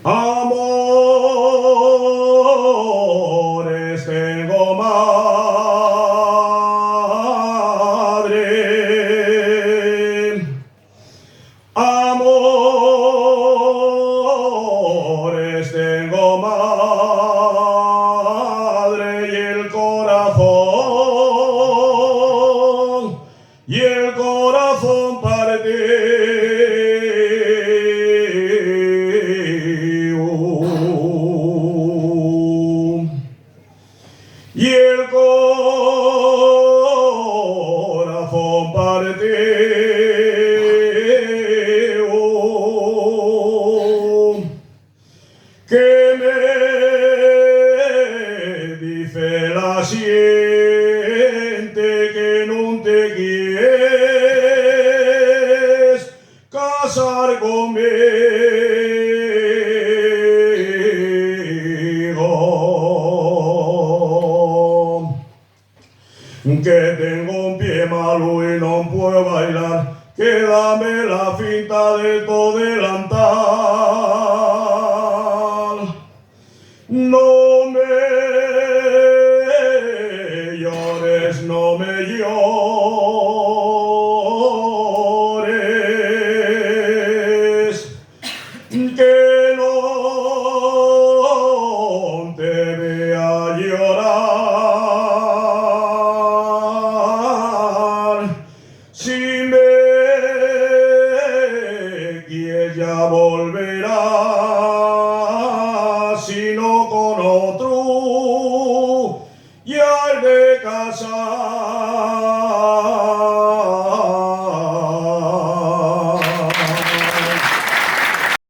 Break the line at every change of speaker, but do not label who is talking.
Amores tengo, madre. Amores tengo, madre, y el corazón partido, y el corazón partido, que me dice la siente que no te quieres casar conmigo, que tengo un pie malo y no puedo bailar, que dame la finta de todo delantal. No me llores, no me llores.